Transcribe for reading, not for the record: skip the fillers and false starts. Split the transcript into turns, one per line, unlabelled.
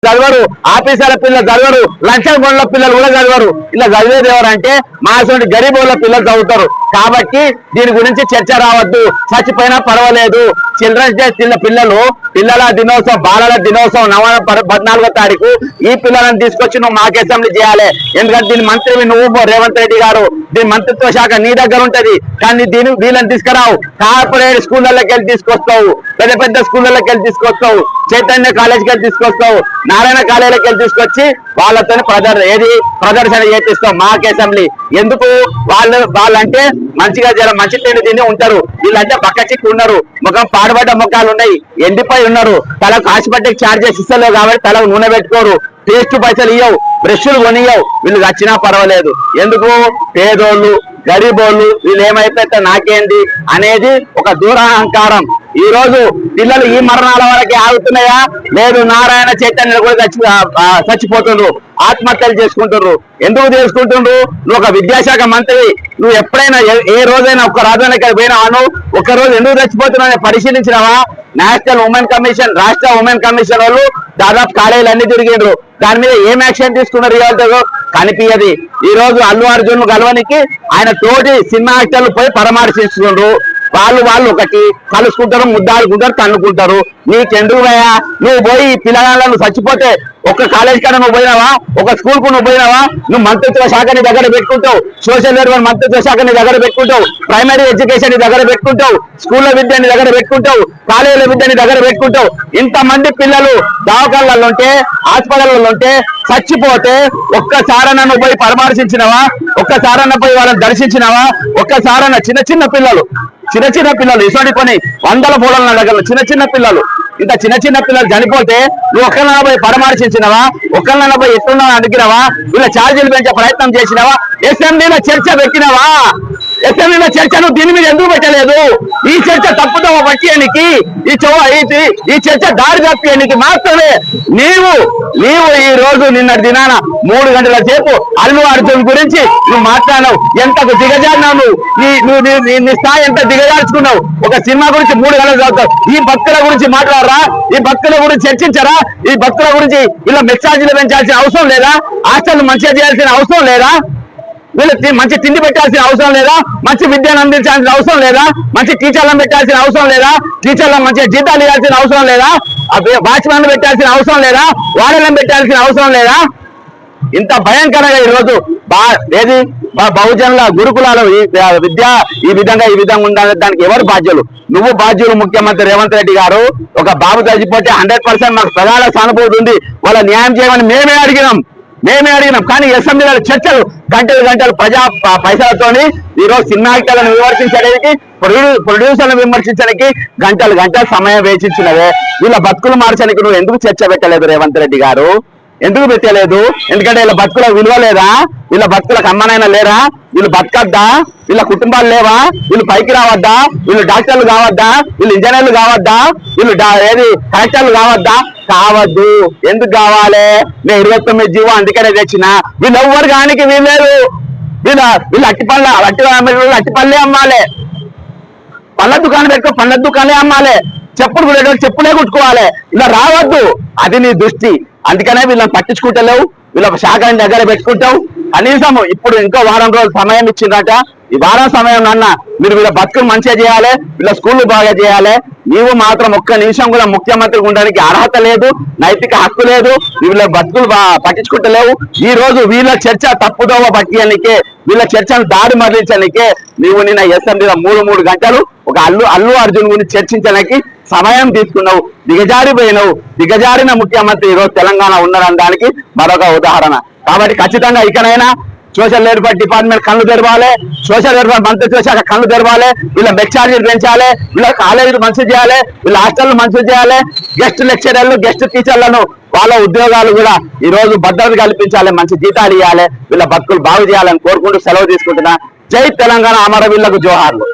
చదవరు, ఆఫీసర్ల పిల్లలు చదవరు, లక్షల గొండ్ల పిల్లలు కూడా చదవరు. ఇలా చదివేది ఎవరంటే మా అసలు గరీబుల పిల్లలు చదువుతారు. కాబట్టి దీని గురించి చర్చ రావద్దు. చచ్చిపోయినా పర్వాలేదు. చిల్డ్రన్స్ డే పిల్లల దినోత్సవం, బాలల దినోత్సవం నవంబర్ 14వ తారీఖు ఈ పిల్లలను తీసుకొచ్చి నువ్వు మాకు అసెంబ్లీ చేయాలి. ఎందుకంటే దీని మంత్రివి నువ్వు రేవంత్ రెడ్డి గారు. దీని మంత్రిత్వ శాఖ నీ దగ్గర ఉంటది. కానీ వీళ్ళని తీసుకురావు. కార్పొరేట్ స్కూళ్ళకి వెళ్ళి తీసుకొస్తావు, పెద్ద పెద్ద స్కూళ్ళకి వెళ్ళి తీసుకొస్తావు, చైతన్య కాలేజీకి వెళ్ళి తీసుకొస్తావు, నారాయణ కాలేజీకి వెళ్ళి తీసుకొచ్చి వాళ్ళతో ప్రదర్శన చేపిస్తాం మాకు అసెంబ్లీ. ఎందుకు? వాళ్ళంటే మంచిగా మంచి తిండి తిని ఉంటారు. వీళ్ళంటే బక్కచిక్కి ఉన్నారు, ముఖం పాడుబడ్డ ముఖాలు ఉన్నాయి, ఎండిపోయి ఉన్నారు, తలకు హాస్పిటల్కి ఛార్జెస్ ఇస్తలేవు కాబట్టి తలకు నూనె పెట్టుకోరు, పేస్ట్ పైసలు ఇవ్వవు, బ్రష్లు కొనియవు. వీళ్ళు వచ్చినా పర్వాలేదు. ఎందుకు? పేదోళ్ళు గరీబోళ్ళు వీళ్ళు ఏమైపోతే నాకేంది అనేది ఒక దూరాహంకారం. ఈ రోజు పిల్లలు ఈ మరణాల వరకే ఆగుతున్నాయా? లేదు, నారాయణ చైతన్యులు కూడా చచ్చిపోతుండ్రు, ఆత్మహత్యలు చేసుకుంటున్నారు. ఎందుకు చేసుకుంటుండ్రు? నువ్వు ఒక విద్యాశాఖ మంత్రి, నువ్వు ఎప్పుడైనా ఏ రోజైనా ఒక్క రాజధానికి పోయినావా? ఒక్క రోజు ఎందుకు చచ్చిపోతున్నావు పరిశీలించినావా? నేషనల్ ఉమెన్ కమిషన్, రాష్ట్ర ఉమెన్ కమిషన్ వాళ్ళు దాదాపు కాలేజీలు అన్ని తిరిగిండ్రు. దాని మీద ఏం యాక్షన్ తీసుకున్నారు ఇవాళ కనిపించది. ఈ రోజు అల్లు అర్జున్ గెలవనికి ఆయన తోటి సినిమా యాక్టర్లు పోయి పరామర్శిస్తుండ్రు. వాళ్ళు ఒకటి కలుసుకుంటారు, ముద్దాడుకుంటారు, తన్నుకుంటారు. నీకెందుకు పోయా? నువ్వు పోయి పిల్లగాళ్ళను చచ్చిపోతే ఒక కాలేజ్ కాడ నువ్వు పోయినావా? ఒక స్కూల్ కు నువ్వు పోయినావా? నువ్వు మంత్రిత్వ శాఖని దగ్గర పెట్టుకుంటావు, సోషల్ వెల్ఫేర్ మంత్రిత్వ శాఖని దగ్గర పెట్టుకుంటావు, ప్రైమరీ ఎడ్యుకేషన్ ని దగ్గర పెట్టుకుంటావు, స్కూళ్ళ విద్యని దగ్గర పెట్టుకుంటావు, కాలేజీల విద్యని దగ్గర పెట్టుకుంటావు. ఇంతమంది పిల్లలు దవాఖానాలలో ఉంటే, హాస్పిటల్లో ఉంటే చచ్చిపోతే ఒక్కసారన్నా నువ్వు పోయి పరామర్శించినవా? ఒక్కసారన్నా పోయి వాళ్ళని దర్శించినవా? ఒక్కసారన్నా చిన్న చిన్న పిల్లలు ఇటువంటి పని వందల పూలల దగ్గర చిన్న పిల్లలు, ఇంత చిన్న పిల్లలు చనిపోతే నువ్వు ఒక్కరినైనా పోయి పరామర్శించినవా? ఒక్కరినైనా పోయి ఎట్లున్నా అడిగినవా? వీళ్ళ ఛార్జీలు పెంచే ప్రయత్నం చేసినవా? అసెంబ్లీలో చర్చ పెట్టినవా? అసెంబ్లీలో చర్చ నువ్వు దీని మీద ఎందుకు పెట్టలేదు? ఈ చర్చ తప్పుతో పట్టేయడానికి, ఈ చర్చ దారి తప్పేయడానికి మాత్రమే నీవు ఈ రోజు నిన్నటి దినాన 3 గంటల సేపు అల్లు అర్జున్ గురించి నువ్వు మాట్లాడినావు. ఎంతకు దిగజారినావు నువ్వు, నీ స్థాయి ఎంత దిగజార్చుకున్నావు. ఒక సినిమా గురించి 3 గంటలు చదువుతావు. ఈ భక్తుల గురించి మాట్లాడరా? ఈ భక్తుల గురించి చర్చించరా? ఈ భక్తుల గురించి ఇలా మెసేజ్లు పెంచాల్సిన అవసరం లేదా? హాస్టల్ మంచిగా చేయాల్సిన అవసరం లేదా? వీళ్ళకి మంచి తిండి పెట్టాల్సిన అవసరం లేదా? మంచి విద్యను అందించాల్సిన అవసరం లేదా? మంచి టీచర్లను పెట్టాల్సిన అవసరం లేదా? టీచర్లను మంచిగా జీతాలు ఇవ్వాల్సిన అవసరం లేదా? వాచ్మెన్ పెట్టాల్సిన అవసరం లేదా? వాడలను పెట్టాల్సిన అవసరం లేదా? ఇంత భయంకరంగా ఈరోజు బహుజనుల గురుకులాలు ఈ విధంగా ఉండాలి. దానికి ఎవరు బాధ్యులు? నువ్వు బాధ్యులు. ముఖ్యమంత్రి రేవంత్ రెడ్డి గారు. ఒక బాబు చచ్చిపోతే 100% మాకు ప్రగాఢ సానుభూతి ఉంది, వాళ్ళ న్యాయం చేయమని మేమే అడిగినాం. కానీ అసెంబ్లీలో చర్చలు గంటలు పైసలతోని ఈరోజు సినిమా యాక్టర్లను విమర్శించడానికి, ప్రొడ్యూసర్లను విమర్శించడానికి గంటలు సమయం వేచించినవే. వీళ్ళ బతుకులు మార్చడానికి నువ్వు ఎందుకు చర్చ పెట్టలేదు రేవంత్ రెడ్డి గారు? ఎందుకు పెట్టలేదు? ఎందుకంటే వీళ్ళ బతుకుల విలువ లేదా? వీళ్ళ బతుకులకు అమ్మనైనా లేరా? వీళ్ళు బతకద్దా? వీళ్ళ కుటుంబాలు లేవా? వీళ్ళు పైకి రావద్దా? వీళ్ళు డాక్టర్లు కావద్దా? వీళ్ళు ఇంజనీర్లు కావద్దా? వీళ్ళు కలెక్టర్లు కావద్దా? కావద్దు. ఎందుకు కావాలి? నేను 29 జీవో అందుకనే తెచ్చిన. వీళ్ళు ఎవ్వరు కానికి వీళ్ళేరు. వీళ్ళు అట్టిపల్లే అమ్మాలి, పళ్ళ దుకాణం పెట్టుకో, పళ్ళ దుకాణాలే అమ్మాలి, చెప్పులే కుట్టుకోవాలి. ఇలా రావద్దు. అది నీ దృష్టి. అందుకనే వీళ్ళని పట్టించుకుంటలేవు, వీళ్ళ శాఖని దగ్గర పెట్టుకుంటావు. కనీసం ఇప్పుడు ఇంకో వారం రోజులు సమయం ఇచ్చిందట. ఈ వారం సమయం అన్న మీరు వీళ్ళ బతుకులు మంచిగా చేయాలి, వీళ్ళ స్కూళ్ళు బాగా చేయాలి. నీవు మాత్రం ఒక్క నిమిషం కూడా ముఖ్యమంత్రి ఉండడానికి అర్హత లేదు, నైతిక హక్కు లేదు. వీళ్ళ బతుకులు పట్టించుకుంటలేవు. ఈ రోజు వీళ్ళ చర్చ తప్పుదోవ పట్టియనికే, వీళ్ళ చర్చను దారి మరలించడానికే నీవు నిన్న అసెంబ్లీలో 3 గంటలు ఒక అల్లు అర్జున్ గురించి చర్చించడానికి సమయం తీసుకున్నావు. దిగజారిపోయినావు. దిగజారిన ముఖ్యమంత్రి ఈరోజు తెలంగాణ ఉండడానికి మరొక ఉదాహరణ. కాబట్టి ఖచ్చితంగా ఇకనైనా సోషల్ వెల్ఫేర్ డిపార్ట్మెంట్ కళ్ళు తెరవాలి, సోషల్ వెల్ఫేర్ మంత్రిత్వ శాఖ కళ్ళు తెరవాలి. వీళ్ళ మెచ్చార్జీలు పెంచాలి, వీళ్ళ కాలేజీలు మంచి చేయాలి, వీళ్ళ హాస్టల్ మంచి చేయాలి. గెస్ట్ లెక్చరర్లు, గెస్ట్ టీచర్లను వాళ్ళ ఉద్యోగాలు కూడా ఈ రోజు భద్రత కల్పించాలి, మంచి జీతాలు ఇవ్వాలి, వీళ్ళ బతుకులు బాగు చేయాలని కోరుకుంటూ సెలవు తీసుకుంటున్నా. జై తెలంగాణ, అమరవీరులకు జోహార్లు.